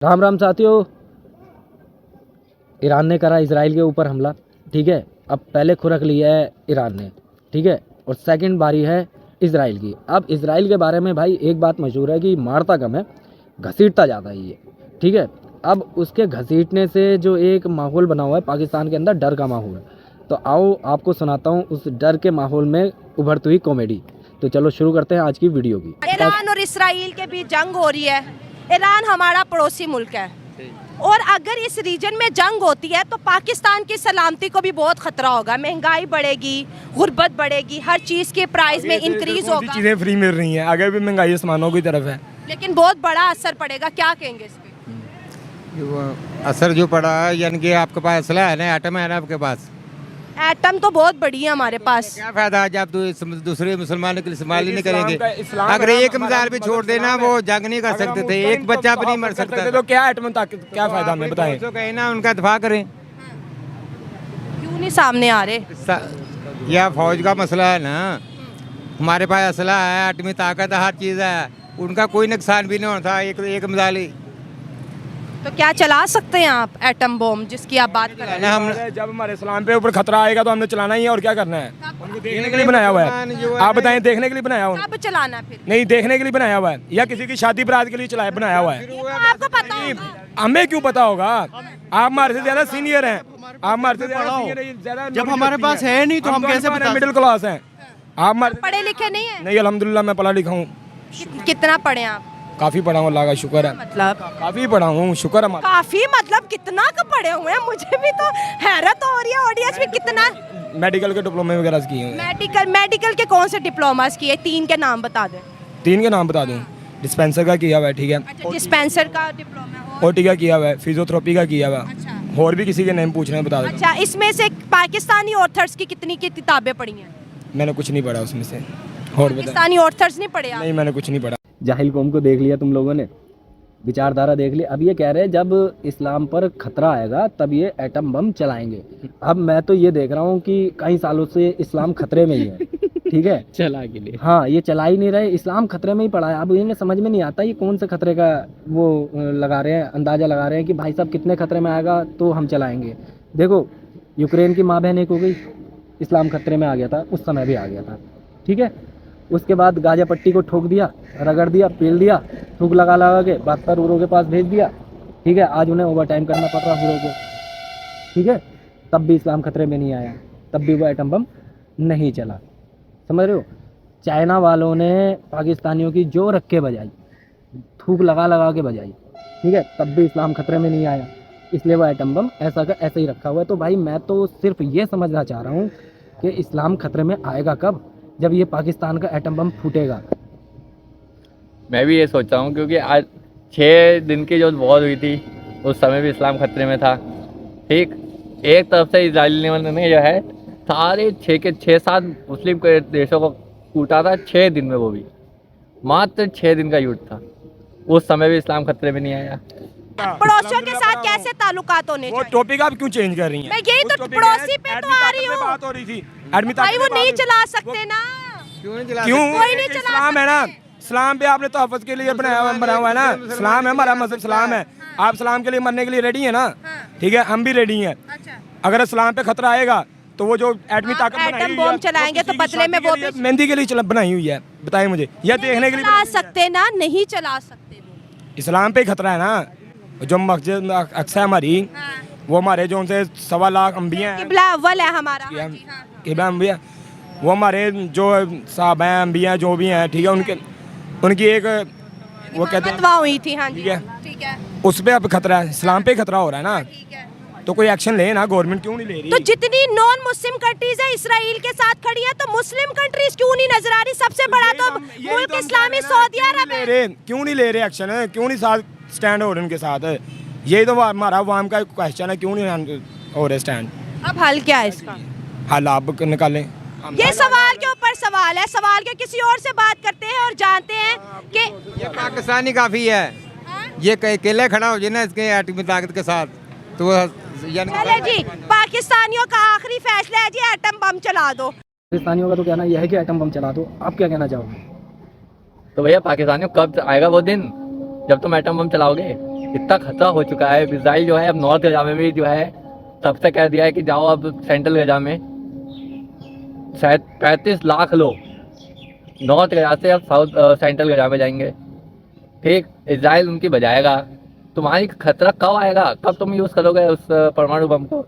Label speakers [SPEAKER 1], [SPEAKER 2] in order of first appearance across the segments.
[SPEAKER 1] राम राम साथियों। ईरान ने करा इजराइल के ऊपर हमला, ठीक है। अब पहले खुरक लिया है ईरान ने, ठीक है, और सेकंड बारी है इजराइल की। अब इजराइल के बारे में भाई एक बात मशहूर है कि मारता कम है, घसीटता ज़्यादा ही है, ठीक है। अब उसके घसीटने से जो एक माहौल बना हुआ है पाकिस्तान के अंदर, डर का माहौल है, तो आओ आपको सुनाता हूँ उस डर के माहौल में उभरती हुई कॉमेडी। तो चलो शुरू करते हैं आज की वीडियो की।
[SPEAKER 2] ईरान और इसराइल के बीच जंग हो रही है। ईरान हमारा पड़ोसी मुल्क है और अगर इस रीजन में जंग होती है तो पाकिस्तान की सलामती को भी बहुत खतरा होगा। महंगाई बढ़ेगी, गुर्बत बढ़ेगी, हर चीज़ के प्राइस में इंक्रीज होगा।
[SPEAKER 3] चीज़ें फ्री मिल रही हैं, आगे भी महंगाई आसमानों की तरफ है,
[SPEAKER 2] लेकिन बहुत बड़ा असर पड़ेगा। क्या कहेंगे इस पे?
[SPEAKER 4] असर जो पड़ा है, यानी कि आपके पास असला है ना, एटम है ना आपके पास।
[SPEAKER 2] एटम तो बहुत बड़ी है हमारे पास।
[SPEAKER 4] क्या फायदा जब दूसरे मुसलमानों के लिए इस्तेमाल ही नहीं करेंगे। अगर एक मिसाल भी छोड़ देना, वो जंग नहीं कर सकते थे, एक बच्चा भी नहीं मर सकता।
[SPEAKER 3] तो क्या एटम ताकत क्या फायदा हमें बताएं।
[SPEAKER 4] तो कहीं ना उनका दफा करें।
[SPEAKER 2] क्यों नहीं सामने आ रहे?
[SPEAKER 4] यह फौज का मसला है ना, हमारे पास असला है, एटमी ताकत है, हर चीज़ है, उनका कोई नुकसान भी नहीं होता। एक मिसाल ही
[SPEAKER 2] तो क्या चला सकते हैं आप एटम बम जिसकी आप बात कर रहे हैं?
[SPEAKER 4] हम
[SPEAKER 3] जब हमारे इस्लाम पे ऊपर खतरा आएगा तो हमने चलाना ही है, और क्या करना है। उनको देखने के लिए बनाया हुआ है। आप बताएं, देखने के लिए बनाया हुआ है?
[SPEAKER 2] कब चलाना फिर?
[SPEAKER 3] नहीं, देखने के लिए बनाया हुआ है या किसी की शादी बारात के लिए चलाया बनाया हुआ है?
[SPEAKER 2] ये तो आपको पता होगा।
[SPEAKER 3] हमें क्यों पता होगा? आप हमारे से ज्यादा सीनियर हैं, आप हमारे से ज्यादा
[SPEAKER 5] जब हमारे पास है नहीं तो हम कैसे बता?
[SPEAKER 3] मिडिल क्लास हैं आप। हमारे
[SPEAKER 2] पढ़े लिखे नहीं है?
[SPEAKER 3] नहीं, अल्हम्दुलिल्लाह मैं पढ़ा लिखा हूँ,
[SPEAKER 2] कितना पढ़े आप?
[SPEAKER 3] काफी पढ़ा हूँ, अल्लाह का शुक्र है।
[SPEAKER 2] मतलब
[SPEAKER 3] काफी पढ़ा हूँ, शुक्र है।
[SPEAKER 2] काफी मतलब कितना का पढ़े हुए हैं? मुझे भी तो हैरत हो रही है। ऑडियंस में कितना?
[SPEAKER 3] मेडिकल के डिप्लोमे वगैरह किए हैं।
[SPEAKER 2] मेडिकल के कौन से डिप्लोमास किए? 3 के नाम बता दें।
[SPEAKER 3] 3 के नाम बता दूँ? डिस्पेंसर का किया हुआ है, ठीक है।
[SPEAKER 2] अच्छा, डिस्पेंसर का डिप्लोमा हो।
[SPEAKER 3] ओटी का किया हुआ है, फिजियोथेरेपी का किया हुआ है।
[SPEAKER 2] अच्छा।
[SPEAKER 3] और भी किसी के नेम पूछ रहे हैं, बता दो।
[SPEAKER 2] अच्छा, इसमें से पाकिस्तानी ऑथर्स की कितनी की किताबें पढ़ी हैं?
[SPEAKER 3] मैंने कुछ नहीं पढ़ा उसमें से। और बता।
[SPEAKER 2] पाकिस्तानी ऑथर्स नहीं पढ़े आप?
[SPEAKER 3] नहीं, मैंने कुछ नहीं पढ़ा।
[SPEAKER 1] जाहिल कौम को देख लिया तुम लोगों ने, विचारधारा देख ली। अब ये कह रहे हैं जब इस्लाम पर खतरा आएगा तब ये एटम बम चलाएंगे। अब मैं तो ये देख रहा हूँ कि कई सालों से इस्लाम खतरे में ही है, ठीक है।
[SPEAKER 5] चला के लिए
[SPEAKER 1] हाँ, ये चला ही नहीं रहे, इस्लाम खतरे में ही पड़ा है। अब इन्हें समझ में नहीं आता ये कौन से खतरे का वो लगा रहे हैं, अंदाज़ा लगा रहे हैं कि भाई साहब कितने खतरे में आएगा तो हम चलाएंगे। देखो, यूक्रेन की माँ बहन एक हो गई, इस्लाम खतरे में आ गया था, उस समय भी आ गया था, ठीक है। उसके बाद गाजा पट्टी को ठोक दिया, रगड़ दिया, पील दिया, थूक लगा लगा के बख्तर हुरों के पास भेज दिया, ठीक है। आज उन्हें ओवर टाइम करना पड़ रहा हुरों को, ठीक है। तब भी इस्लाम खतरे में नहीं आया, तब भी वो एटम बम नहीं चला, समझ रहे हो। चाइना वालों ने पाकिस्तानियों की जो रख के बजाई, थूक लगा लगा के बजाई, ठीक है, तब भी इस्लाम खतरे में नहीं आया, इसलिए वो एटम बम ऐसा का ऐसा ही रखा हुआ है। तो भाई मैं तो सिर्फ ये समझना चाह रहा हूँ कि इस्लाम खतरे में आएगा कब? जब ये पाकिस्तान का एटम बम फूटेगा।
[SPEAKER 6] मैं भी ये सोच रहा हूँ, क्योंकि आज 6 दिन की जो वॉर हुई थी उस समय भी इस्लाम खतरे में था, ठीक। एक तरफ से इजराइल ने जो है सारे 6-7 मुस्लिम के देशों को कूटा था 6 दिन में, वो भी मात्र 6 दिन का युद्ध था। उस समय भी इस्लाम खतरे में नहीं आया।
[SPEAKER 2] पड़ोसियों के साथ कैसे ताल्लुकात होने
[SPEAKER 3] वो
[SPEAKER 2] चाहिए?
[SPEAKER 3] टॉपिक आप क्यों चेंज कर रही हैं?
[SPEAKER 2] मैं यही तो पड़ोसी पे तो आ रही हूँ।
[SPEAKER 3] बात हो रही थी, एटमी
[SPEAKER 2] भाई वो
[SPEAKER 3] ताकत
[SPEAKER 2] नहीं
[SPEAKER 3] पे
[SPEAKER 2] चला सकते ना।
[SPEAKER 4] क्यों नहीं चला
[SPEAKER 3] क्यों?
[SPEAKER 2] कोई नहीं चला
[SPEAKER 3] इस्लाम है ना, इस्लाम पे आपने तहफ़्फ़ुज़ के लिए बना हुआ है ना। इस्लाम है, हमारा मज़हब इस्लाम है। आप इस्लाम के लिए मरने के लिए रेडी है ना, ठीक है, हम भी रेडी हैं। अगर इस्लाम पे खतरा आएगा तो वो जो एटमी ताकत बनाई
[SPEAKER 2] एटम
[SPEAKER 3] हुई है,
[SPEAKER 2] बम चलाएंगे तो बदले में वो भी
[SPEAKER 3] मेहंदी के लिए बनाई हुई है, बताइए मुझे, या देखने के लिए
[SPEAKER 2] चला सकते ना, नहीं चला सकते वो।
[SPEAKER 3] इस्लाम पे ही खतरा है ना। जो मस्जिद अक्सा हमारी, वो हमारे जो उनसे 1.25 लाख अंबिया हैं,
[SPEAKER 2] किबला अव्वल है हमारा। हाँ जी, हाँ।
[SPEAKER 3] किबला अंबिया, वो हमारे जो साहब हैं, अंबिया जो भी हैं, ठीक है, उनकी एक वो कहते हैं,
[SPEAKER 2] फतवा हुई थी। हाँ जी,
[SPEAKER 3] ठीक है।
[SPEAKER 2] ठीक है,
[SPEAKER 3] उस पे अब खतरा है, इस्लाम पे खतरा हो रहा है ना,
[SPEAKER 2] ठीक है।
[SPEAKER 3] तो कोई एक्शन ले ना, गवर्नमेंट क्यों नहीं ले रही?
[SPEAKER 2] तो जितनी नॉन मुस्लिम कंट्रीज है इसराइल के साथ खड़ी है, तो मुस्लिम कंट्रीज क्यों नहीं नजर आ रही? सबसे बड़ा तो मुल्क इस्लामी सऊदी अरब है।
[SPEAKER 3] क्यों नहीं ले रहे एक्शन? क्यों नहीं साथ स्टैंड हो रहे उनके साथ? यही तो हमारा अवाम का क्वेश्चन है, क्यों नहीं हो रहे स्टैंड?
[SPEAKER 2] अब हल क्या है इसका?
[SPEAKER 3] हल आप निकालें।
[SPEAKER 2] ये सवाल के ऊपर सवाल है, सवाल के किसी और से बात करते हैं और जानते हैं कि
[SPEAKER 4] ये पाकिस्तानी काफ़ी है। ये अकेले खड़ा हो जाए ना इसके एटमी ताकत के साथ, तो
[SPEAKER 2] चले जी, पाकिस्तानियों का आखिरी फैसला है जी, एटम बम चला दो।
[SPEAKER 1] पाकिस्तानियों का तो कहना यह है कि एटम बम चला दो। आप क्या कहना चाहोगे?
[SPEAKER 6] तो भैया पाकिस्तानियों कब आएगा वो दिन जब तुम एटम बम चलाओगे? इतना खतरा हो चुका है। इसराइल जो है अब नॉर्थ गजा में भी जो है सबसे कह दिया है कि जाओ अब सेंट्रल गजा में शायद 35 लाख लोग नॉर्थ गजा से अब साउथ सेंट्रल गजा में जाएंगे। ठीक, इसराइल उनकी बजाएगा। तुम्हारी खतरा कब आएगा, कब तुम यूज़ करोगे उस परमाणु बम को?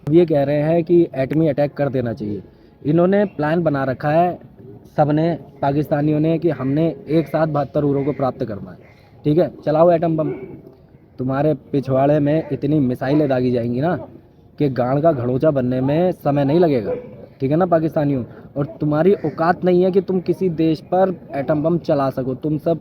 [SPEAKER 1] ये कह रहे हैं कि एटमी अटैक कर देना चाहिए। इन्होंने प्लान बना रखा है सबने, पाकिस्तानियों ने, कि हमने एक साथ 72 उरों को प्राप्त करना है। ठीक है, चलाओ एटम बम। तुम्हारे पिछवाड़े में इतनी मिसाइलें दागी जाएंगी ना कि गांड का घड़ोचा बनने में समय नहीं लगेगा। ठीक है ना पाकिस्तानियों, और तुम्हारी औकात नहीं है कि तुम किसी देश पर एटम बम चला सको। तुम सब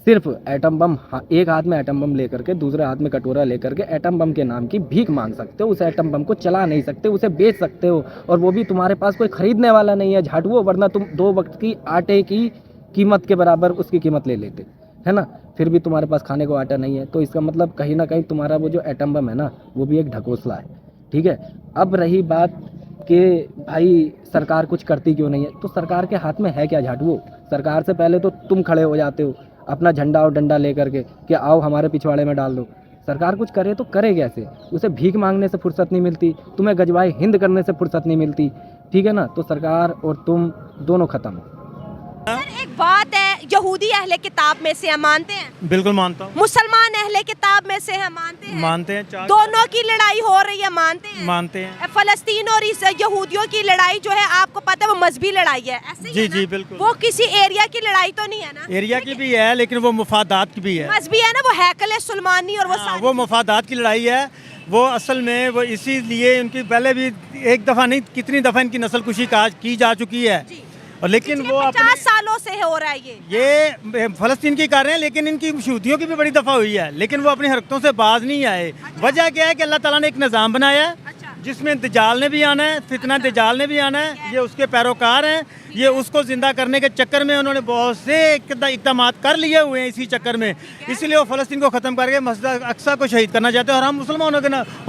[SPEAKER 1] सिर्फ एटम बम, एक हाथ में एटम बम लेकर के दूसरे हाथ में कटोरा लेकर के एटम बम के नाम की भीख मांग सकते हो। उस एटम बम को चला नहीं सकते, उसे बेच सकते हो, और वो भी तुम्हारे पास कोई खरीदने वाला नहीं है झाटुओ, वरना तुम 2 वक्त की आटे की कीमत के बराबर उसकी कीमत ले लेते, है ना। फिर भी तुम्हारे पास खाने को आटा नहीं है, तो इसका मतलब कहीं ना कहीं तुम्हारा वो जो एटम बम है ना, वो भी एक ढकोसला है। ठीक है, अब रही बात कि भाई सरकार कुछ करती क्यों नहीं है, तो सरकार के हाथ में है क्या झाटुओ? सरकार से पहले तो तुम खड़े हो जाते हो अपना झंडा और डंडा लेकर के कि आओ हमारे पिछवाड़े में डाल दो। सरकार कुछ करे तो करे कैसे? उसे भीख मांगने से फुर्सत नहीं मिलती, तुम्हें गजवाए हिंद करने से फुर्सत नहीं मिलती। ठीक है ना, तो सरकार और तुम दोनों खत्म।
[SPEAKER 2] सर एक बात है, यहूदी अहले किताब में से हम मानते हैं,
[SPEAKER 5] बिल्कुल मानता हूँ।
[SPEAKER 2] मुसलमान अहले किताब में से हम मानते हैं,
[SPEAKER 5] चार
[SPEAKER 2] दोनों की लड़ाई हो रही है, मानते हैं। फलस्तीन और इस यहूदियों की लड़ाई जो है, आपको पता है वो मजहबी लड़ाई है, ऐसे ही है ना?
[SPEAKER 5] जी बिल्कुल।
[SPEAKER 2] वो किसी एरिया की लड़ाई तो नहीं है ना?
[SPEAKER 5] एरिया की भी है, लेकिन वो मुफादात की भी है।
[SPEAKER 2] मजहबी है ना, वो हैकल सुलमानी और
[SPEAKER 5] वो मुफादात की लड़ाई है। वो असल में वो इसीलिए उनकी पहले भी एक दफ़ा नहीं कितनी दफ़ा इनकी नस्लकुशी की जा चुकी है, और लेकिन वो
[SPEAKER 2] 50 सालों से हो रहा है
[SPEAKER 5] ये फलस्तीन की कर रहे हैं, लेकिन इनकी शूतियों की भी बड़ी दफ़ा हुई है, लेकिन वो अपनी हरकतों से बाज नहीं आए। वजह क्या है कि अल्लाह ताला ने एक निज़ाम बनाया है जिसमें दज्जाल ने भी आना है, फितना दज्जाल ने भी आना है, ये उसके पैरोकार हैं। ये उसको ज़िंदा करने के चक्कर में उन्होंने बहुत से इक़दाम कर लिए हुए हैं इसी चक्कर में, इसीलिए वो फ़लस्तीन को ख़त्म करके मस्जिद अक्सा को शहीद करना चाहते हैं। और हम मुसलमान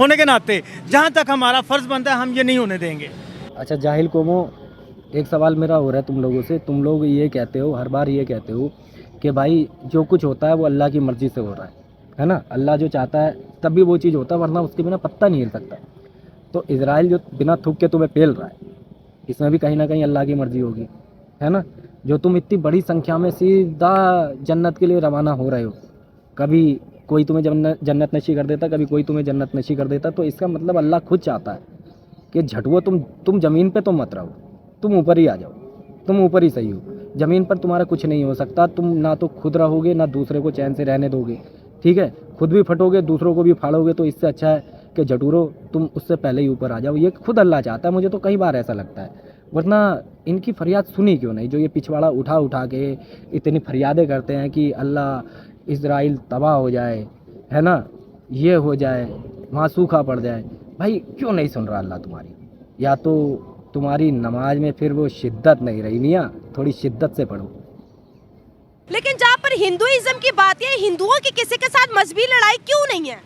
[SPEAKER 5] होने के नाते जहाँ तक हमारा फ़र्ज़ बनता है हम ये नहीं होने देंगे।
[SPEAKER 1] अच्छा जाहिल कौमों, एक सवाल मेरा हो रहा है तुम लोगों से। तुम लोग ये कहते हो, हर बार ये कहते हो कि भाई जो कुछ होता है वो अल्लाह की मर्ज़ी से हो रहा है ना। अल्लाह जो चाहता है तब भी वो चीज़ होता है, वरना उसके बिना पत्ता नहीं हिल सकता। तो इजराइल जो बिना थूक के तुम्हें पेल रहा है, इसमें भी कहीं ना कहीं अल्लाह की मर्ज़ी होगी, है ना। जो तुम इतनी बड़ी संख्या में सीधा जन्नत के लिए रवाना हो रहे हो, कभी कोई तुम्हें जन्नत नशी कर देता, कभी कोई तुम्हें जन्नत नशी कर देता, तो इसका मतलब अल्लाह खुद चाहता है कि झटुओ तुम ज़मीन पे तो मत रहो, तुम ऊपर ही आ जाओ, तुम ऊपर ही सही हो। ज़मीन पर तुम्हारा कुछ नहीं हो सकता, तुम ना तो खुद रहोगे ना दूसरे को चैन से रहने दोगे। ठीक है, खुद भी फटोगे, दूसरों को भी फाड़ोगे, तो इससे अच्छा है कि झटूरो तुम उससे पहले ही ऊपर आ जाओ। ये खुद अल्लाह चाहता है, मुझे तो कई बार ऐसा लगता है। वरना इनकी फरियाद सुनी क्यों नहीं, जो ये पिछवाड़ा उठा के इतनी फरियादें करते हैं कि अल्लाह इजराइल तबाह हो जाए, है ना, ये हो जाए, वहाँ सूखा पड़ जाए। भाई क्यों नहीं सुन रहा अल्लाह तुम्हारी? या तो तुम्हारी नमाज में फिर वो शिद्दत नहीं रही मियाँ, थोड़ी शिद्दत से पढ़ो।
[SPEAKER 2] लेकिन जहाँ पर हिंदुइज्म की बात है, हिंदुओं की किसी के साथ मजहबी लड़ाई क्यों नहीं है?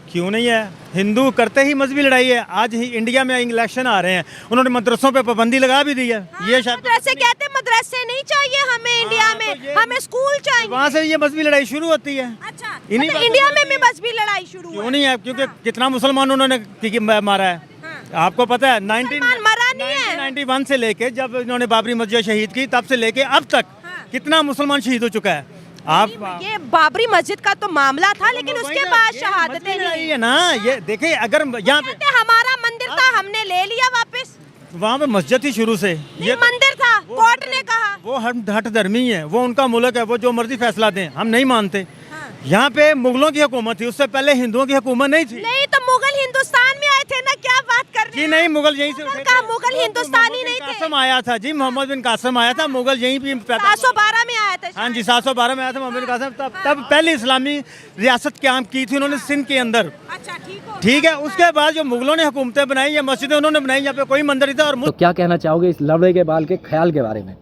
[SPEAKER 5] क्यों नहीं है? हिंदू करते ही मजहबी लड़ाई है। आज ही इंडिया में इलेक्शन आ रहे हैं, उन्होंने मदरसों पे पाबंदी लगा भी दी है।
[SPEAKER 2] हाँ,
[SPEAKER 5] ये शायद
[SPEAKER 2] मदरसे कहते हैं मदरसे नहीं चाहिए हमें इंडिया में, हमें स्कूल चाहिए।
[SPEAKER 5] वहाँ से ये मजहबी लड़ाई शुरू होती है।
[SPEAKER 2] अच्छा,
[SPEAKER 5] इन्हीं
[SPEAKER 2] मतलब इंडिया में भी मजहबी लड़ाई शुरू
[SPEAKER 5] क्यों
[SPEAKER 2] है?
[SPEAKER 5] नहीं है? क्योंकि कितना मुसलमान उन्होंने मारा है, आपको पता है।
[SPEAKER 2] मरा नहीं है।
[SPEAKER 5] 1991 से लेके जब इन्होंने बाबरी मस्जिद शहीद की, तब से लेके अब तक कितना मुसलमान शहीद हो चुका है। आप
[SPEAKER 2] ये बाबरी मस्जिद का तो मामला था, लेकिन उसके बाद शहादतें नहीं
[SPEAKER 5] है ना। ये देखिए, अगर यहाँ पे
[SPEAKER 2] हमारा मंदिर था, हमने ले लिया वापस।
[SPEAKER 5] वहाँ पे मस्जिद थी शुरू से,
[SPEAKER 2] ये मंदिर था, कोर्ट ने कहा।
[SPEAKER 5] वो हट धर्मी है, वो उनका मुल्क है, वो जो मर्जी फैसला दें, हम नहीं मानते। यहाँ पे मुगलों की हुकूमत थी, उससे पहले हिंदुओं की हुकूमत नहीं थी।
[SPEAKER 2] नहीं तो मुगल हिंदुस्तान में आए थे ना, क्या बात कर रहे
[SPEAKER 5] जी
[SPEAKER 2] हैं?
[SPEAKER 5] नहीं, मुगल यहीं से उठे थे।
[SPEAKER 2] मुगल हिंदुस्तानी नहीं थे।
[SPEAKER 5] कासिम आया था जी, मोहम्मद बिन कासिम आया था, मुगल यहीं पे
[SPEAKER 2] 712 में आया था।
[SPEAKER 5] हाँ जी, 712 में आया था मोहम्मद बिन कासिम। तब पहली इस्लामी रियासत क्याम की थी उन्होंने सिंध के अंदर।
[SPEAKER 2] अच्छा
[SPEAKER 5] ठीक है, उसके बाद जो मुगलों ने हुकूमतें बनाई या मस्जिदें उन्होंने बनाई, यहाँ पे कोई मंदिर नहीं था। और
[SPEAKER 1] तो क्या कहना चाहोगे इस लबड़े के बाल के ख्याल के बारे में?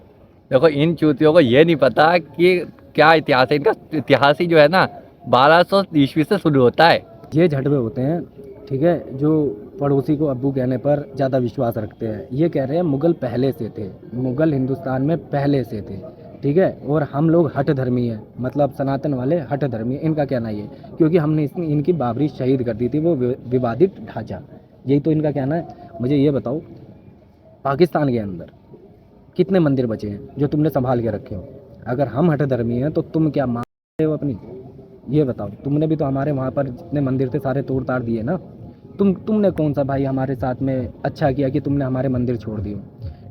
[SPEAKER 6] देखो, इन चूतियों को ये नहीं पता कि क्या इतिहास है इनका। इतिहास ही जो है ना 1200 ईस्वी से शुरू होता है।
[SPEAKER 1] ये झटवे होते हैं, ठीक है, जो पड़ोसी को अब्बू कहने पर ज़्यादा विश्वास रखते हैं। ये कह रहे हैं मुगल पहले से थे, मुगल हिंदुस्तान में पहले से थे, ठीक है। और हम लोग हठ धर्मी है, मतलब सनातन वाले हठ धर्मी है, इनका कहना ये, क्योंकि हमने इनकी बाबरी शहीद कर दी थी, वो विवादित ढांचा, यही तो इनका कहना है। मुझे ये बताओ, पाकिस्तान के अंदर कितने मंदिर बचे हैं जो तुमने संभाल के रखे हो? अगर हम हठ धर्मी हैं तो तुम क्या मान रहे हो अपनी? ये बताओ, तुमने भी तो हमारे वहाँ पर जितने मंदिर थे सारे तोड़ ताड़ दिए ना। तुमने कौन सा भाई हमारे साथ में अच्छा किया कि तुमने हमारे मंदिर छोड़ दिए?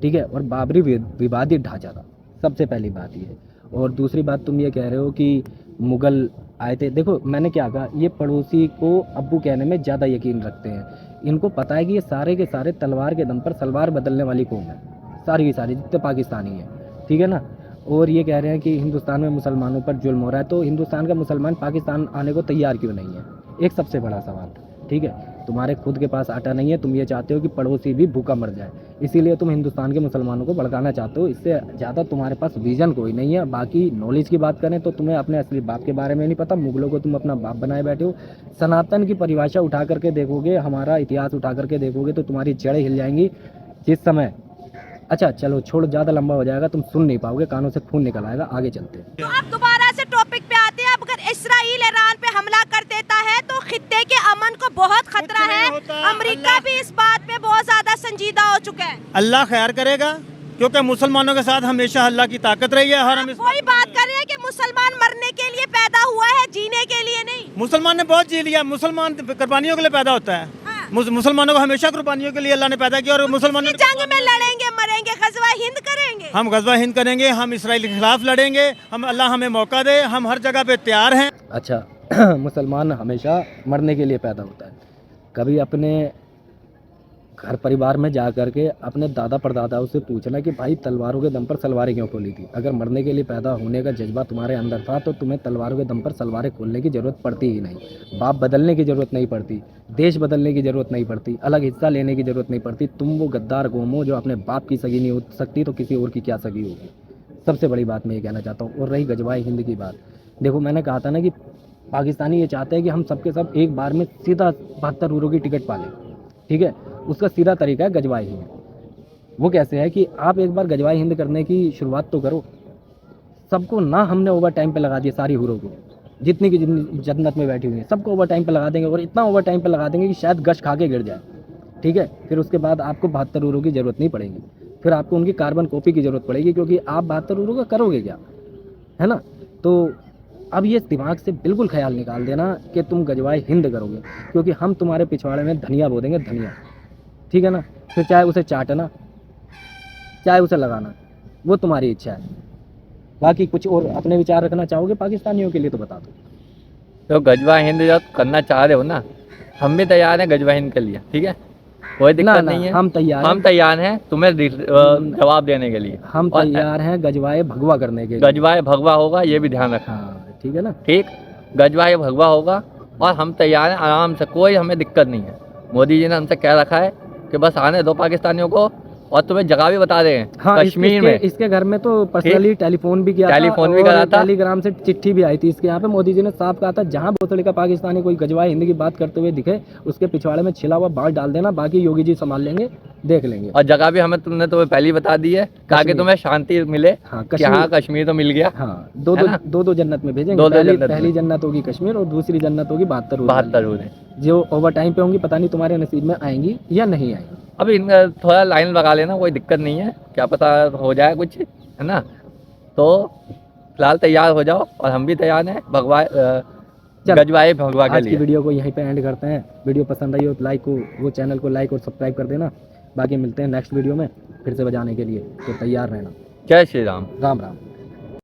[SPEAKER 1] ठीक है। और बाबरी विवादित ढांचा था, सबसे पहली बात ये। और दूसरी बात, तुम ये कह रहे हो कि मुगल आए थे। देखो मैंने क्या कहा, ये पड़ोसी को अब्बू कहने में ज़्यादा यकीन रखते हैं। इनको पता है कि ये सारे के सारे तलवार के दम पर सलवार बदलने वाली कौम है, सारी की सारी जितने पाकिस्तानी हैं, ठीक है ना। और ये कह रहे हैं कि हिंदुस्तान में मुसलमानों पर जुल्म हो रहा है, तो हिंदुस्तान का मुसलमान पाकिस्तान आने को तैयार क्यों नहीं है? एक सबसे बड़ा सवाल, ठीक है। तुम्हारे खुद के पास आटा नहीं है, तुम ये चाहते हो कि पड़ोसी भी भूखा मर जाए, इसीलिए तुम हिंदुस्तान के मुसलमानों को भड़काना चाहते हो। इससे ज़्यादा तुम्हारे पास विजन कोई नहीं है। बाकी नॉलेज की बात करें तो तुम्हें अपने असली बाप के बारे में नहीं पता, मुगलों को तुम अपना बाप बनाए बैठे हो। सनातन की परिभाषा उठा करके देखोगे, हमारा इतिहास उठा करके देखोगे तो तुम्हारी जड़ें हिल जाएंगी। जिस समय, अच्छा चलो छोड़, ज़्यादा लंबा हो जाएगा, तुम सुन नहीं पाओगे, कानों से खून निकल आएगा। आगे चलते हैं।
[SPEAKER 2] तो अब दोबारा से टॉपिक पे आते हैं। अब अगर इसराइल ईरान पे हमला कर देता है तो खित्ते के अमन को बहुत खतरा है। अमेरिका भी इस बात पे बहुत ज्यादा संजीदा हो चुका है।
[SPEAKER 5] अल्लाह खैर करेगा, क्योंकि मुसलमानों के साथ हमेशा अल्लाह की ताकत रही है। हर हम
[SPEAKER 2] वही बात कर रहे हैं कि मुसलमान मरने के लिए पैदा हुआ है, जीने के लिए नहीं।
[SPEAKER 5] मुसलमान ने बहुत जी लिया। मुसलमान कुर्बानियों के लिए पैदा होता है। मुसलमानों को हमेशा कुर्बानियों के लिए अल्लाह ने पैदा किया। और मुसलमानों
[SPEAKER 2] इस जंग में लड़ेंगे, मरेंगे, गज़वा हिंद करेंगे।
[SPEAKER 5] हम गज़वा हिंद करेंगे, हम इसराइल के खिलाफ लड़ेंगे। हम, अल्लाह हमें मौका दे, हम हर जगह पे तैयार हैं।
[SPEAKER 1] अच्छा मुसलमान हमेशा मरने के लिए पैदा होता है। कभी अपने घर परिवार में जा कर के अपने दादा परदादाओं से पूछना कि भाई तलवारों के दम पर सलवारें क्यों खोली थी? अगर मरने के लिए पैदा होने का जज्बा तुम्हारे अंदर था तो तुम्हें तलवारों के दम पर सलवारें खोलने की ज़रूरत पड़ती ही नहीं। बाप बदलने की ज़रूरत नहीं पड़ती, देश बदलने की ज़रूरत नहीं पड़ती, अलग हिस्सा लेने की ज़रूरत नहीं पड़ती। तुम वो गद्दार कौम हो जो अपने बाप की सगी नहीं हो सकती तो किसी और की क्या सगी होगी? सबसे बड़ी बात मैं ये कहना चाहता हूँ। और रही गजवाए हिंद की बात, देखो मैंने कहा था ना कि पाकिस्तानी ये चाहते हैं कि हम सबके सब एक बार में सीधा 72 यूरो की टिकट पालें, ठीक है। उसका सीधा तरीका है गजवाए हिंद। वो कैसे है कि आप एक बार गजवाए हिंद करने की शुरुआत तो करो। सबको ना हमने ओवर टाइम पे लगा दिया, सारी हीरो को जितनी की जितनी जन्नत में बैठी हुई है सबको ओवर टाइम पे लगा देंगे। और इतना ओवर टाइम पे लगा देंगे कि शायद गश खा के गिर जाए, ठीक है। फिर उसके बाद आपको 72 यूरो की ज़रूरत नहीं पड़ेगी, फिर आपको उनकी कार्बन कॉपी की ज़रूरत पड़ेगी, क्योंकि आप 72 यूरो का करोगे क्या, है ना। तो अब ये दिमाग से बिल्कुल ख्याल निकाल देना कि तुम गजवाए हिंद करोगे, क्योंकि हम तुम्हारे पिछवाड़े में धनिया बो देंगे, धनिया, ठीक है ना। फिर चाहे उसे चाटना चाहे उसे लगाना, वो तुम्हारी इच्छा है। बाकी कुछ और अपने विचार रखना चाहोगे पाकिस्तानियों के लिए तो बता दो।
[SPEAKER 6] तो गजवा हिंद जब करना चाह रहे हो ना, हम भी तैयार हैं गजवा हिंद के लिए, ठीक है, कोई दिक्कत नहीं है।
[SPEAKER 1] हम तैयार हैं
[SPEAKER 6] तुम्हें जवाब देने के लिए।
[SPEAKER 1] हम तैयार हैं गजवाए भगवा करने के लिए।
[SPEAKER 6] गजवाए भगवा होगा, ये भी ध्यान रखना,
[SPEAKER 1] हाँ ठीक है ना।
[SPEAKER 6] ठीक, गजवाए भगवा होगा और हम तैयार हैं आराम से, कोई हमें दिक्कत नहीं है। मोदी जी ने हमसे कह रखा है कि बस आने दो पाकिस्तानियों को, और तुम्हें जगह भी बता रहे हैं।
[SPEAKER 1] हाँ,
[SPEAKER 6] कश्मीर में
[SPEAKER 1] इसके घर में तो पर्सनली टेलीफोन भी किया था, टेलीग्राम से चिट्ठी भी आई थी इसके यहाँ पे। मोदी जी ने साफ कहा था जहाँ भोसड़ी का पाकिस्तानी कोई गजवाए हिंद की बात करते हुए दिखे उसके पिछवाड़े में छिला हुआ बाल डाल देना, बाकी योगी जी संभाल लेंगे, देख लेंगे।
[SPEAKER 6] और जगह भी हमें तुमने तुम्हें पहले बता दी है ताकि तुम्हें शांति मिले।
[SPEAKER 1] हाँ
[SPEAKER 6] कश्मीर तो मिल गया।
[SPEAKER 1] हाँ, दो जन्नत में भेजेंगे। पहली जन्नत होगी कश्मीर और दूसरी जन्नत होगी 72 जो ओवर टाइम पे होंगी, पता नहीं तुम्हारे नसीब में आएंगी या नहीं आएंगी।
[SPEAKER 6] अभी इनका थोड़ा लाइन लगा लेना, कोई दिक्कत नहीं है, क्या पता हो जाए कुछ, है ना। तो फिलहाल तैयार हो जाओ और हम भी तैयार हैं गजवाए भगवा के लिए।
[SPEAKER 1] आज की वीडियो को यहीं पे एंड करते हैं। वीडियो पसंद आई हो तो वो चैनल को लाइक और सब्सक्राइब कर देना। बाकी मिलते हैं नेक्स्ट वीडियो में फिर से बजाने के लिए, तो तैयार रहना।
[SPEAKER 6] जय श्री राम।
[SPEAKER 1] राम राम।